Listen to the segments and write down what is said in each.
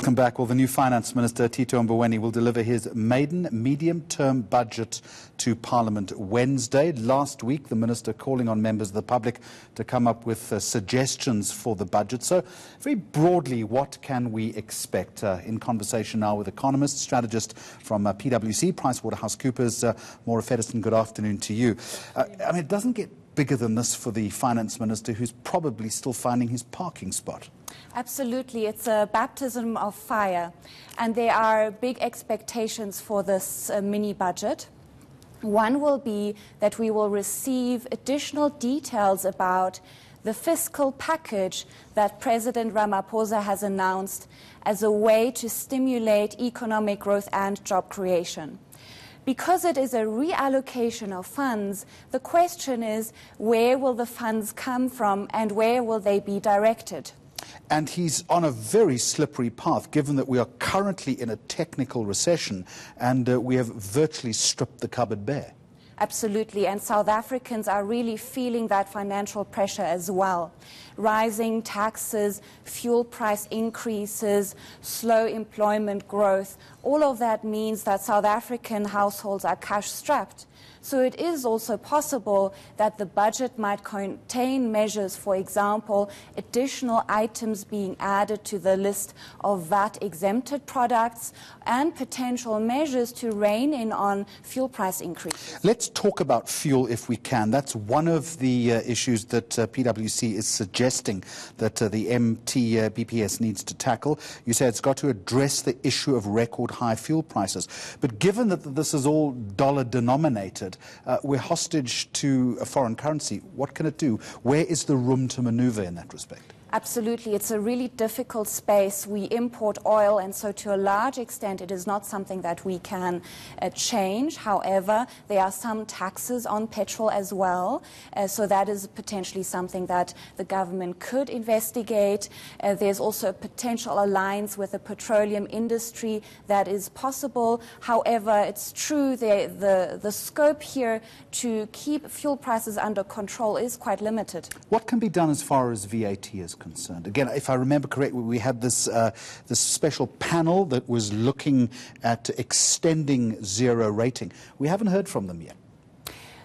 Welcome back. Well, the new Finance Minister Tito Mboweni will deliver his maiden medium-term budget to Parliament Wednesday. Last week, the Minister calling on members of the public to come up with suggestions for the budget. So, very broadly, what can we expect? In conversation now with economist, strategist from PwC, PricewaterhouseCoopers, Maura Featherstone, good afternoon to you. It doesn't get bigger than this for the Finance Minister, who's probably still finding his parking spot. Absolutely. It's a baptism of fire. And there are big expectations for this mini-budget. One will be that we will receive additional details about the fiscal package that President Ramaphosa has announced as a way to stimulate economic growth and job creation. Because it is a reallocation of funds, the question is, where will the funds come from and where will they be directed? And he's on a very slippery path, given that we are currently in a technical recession and we have virtually stripped the cupboard bare. Absolutely, and South Africans are really feeling that financial pressure as well. Rising taxes, fuel price increases, slow employment growth, all of that means that South African households are cash-strapped. So it is also possible that the budget might contain measures, for example, additional items being added to the list of VAT-exempted products and potential measures to rein in on fuel price increases. Let's talk about fuel if we can. That's one of the issues that PwC is suggesting that the BPS needs to tackle. You say it's got to address the issue of record high fuel prices. But given that this is all dollar denominated, we're hostage to a foreign currency. What can it do? Where is the room to maneuver in that respect? Absolutely. It's a really difficult space. We import oil, and so to a large extent it is not something that we can change. However, there are some taxes on petrol as well, so that is potentially something that the government could investigate. There's also a potential alliance with the petroleum industry that is possible. However, it's true the scope here to keep fuel prices under control is quite limited. What can be done as far as VAT is concerned? Again, if I remember correctly, we had this special panel that was looking at extending zero rating. We haven't heard from them yet.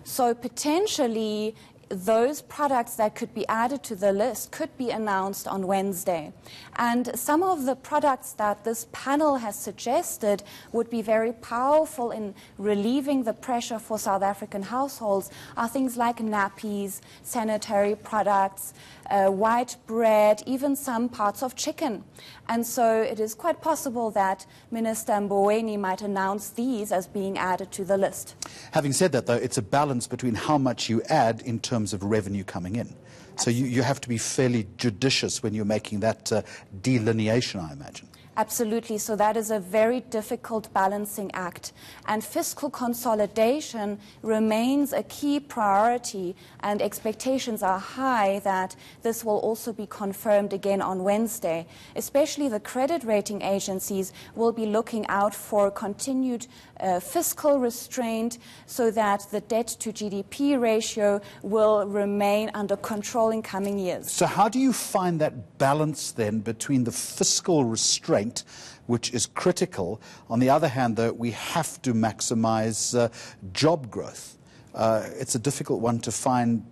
So potentially those products that could be added to the list could be announced on Wednesday. And some of the products that this panel has suggested would be very powerful in relieving the pressure for South African households are things like nappies, sanitary products, white bread, even some parts of chicken. And so it is quite possible that Minister Mboweni might announce these as being added to the list. Having said that, though, it's a balance between how much you add in terms of revenue coming in. So you have to be fairly judicious when you're making that delineation, I imagine. Absolutely. So that is a very difficult balancing act. And fiscal consolidation remains a key priority, and expectations are high that this will also be confirmed again on Wednesday. Especially the credit rating agencies will be looking out for continued fiscal restraint so that the debt to GDP ratio will remain under control in coming years. So how do you find that balance then between the fiscal restraint, which is critical, on the other hand, though, we have to maximize job growth? It's a difficult one to find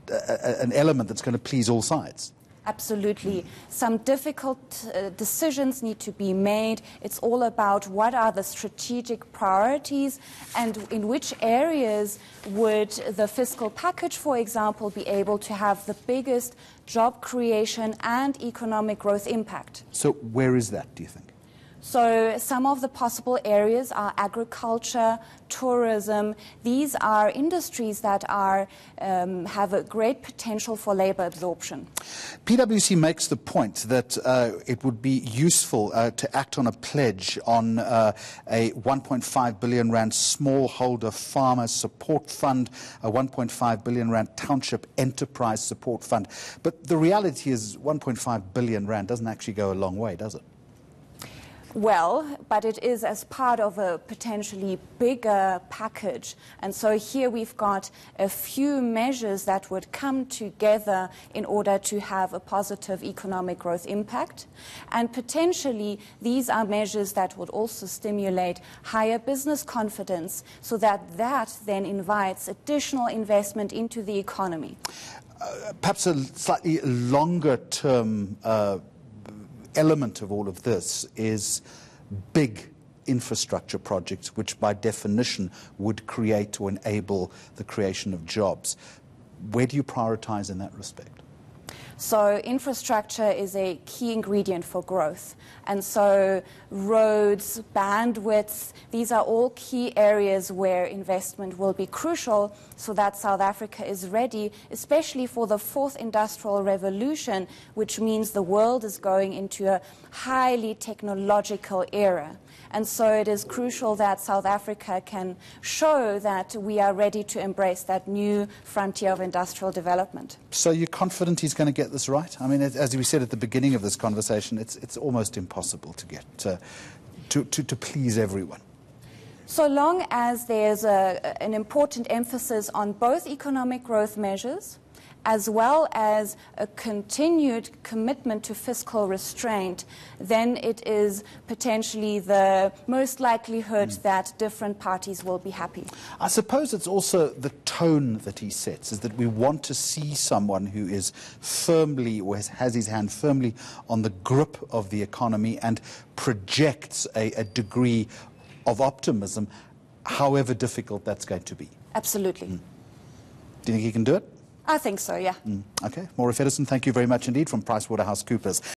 an element that's going to please all sides. Absolutely. Some difficult decisions need to be made. It's all about what are the strategic priorities and in which areas would the fiscal package, for example, be able to have the biggest job creation and economic growth impact. So where is that, do you think? So some of the possible areas are agriculture, tourism. These are industries that have a great potential for labor absorption. PwC makes the point that it would be useful to act on a pledge on a 1.5 billion rand smallholder farmer support fund, a 1.5 billion rand township enterprise support fund. But the reality is 1.5 billion rand doesn't actually go a long way, does it? Well, but it is as part of a potentially bigger package. And so here we've got a few measures that would come together in order to have a positive economic growth impact. And potentially these are measures that would also stimulate higher business confidence, so that then invites additional investment into the economy. Perhaps a slightly longer term element of all of this is big infrastructure projects, which by definition would create or enable the creation of jobs. Where do you prioritize in that respect? So infrastructure is a key ingredient for growth. And so roads, bandwidths, these are all key areas where investment will be crucial so that South Africa is ready, especially for the fourth industrial revolution, which means the world is going into a highly technological era. And so it is crucial that South Africa can show that we are ready to embrace that new frontier of industrial development. So you're confident he's going to get this right? I mean, as we said at the beginning of this conversation, it's almost impossible to get to please everyone. So long as there's an important emphasis on both economic growth measures as well as a continued commitment to fiscal restraint, then it is potentially the most likelihood that different parties will be happy. I suppose it's also the tone that he sets, is that we want to see someone who is firmly, or has his hand firmly on the grip of the economy and projects a degree of optimism, however difficult that's going to be. Absolutely. Do you think he can do it? I think so, yeah. Okay. Maura Feddersen, thank you very much indeed from PricewaterhouseCoopers.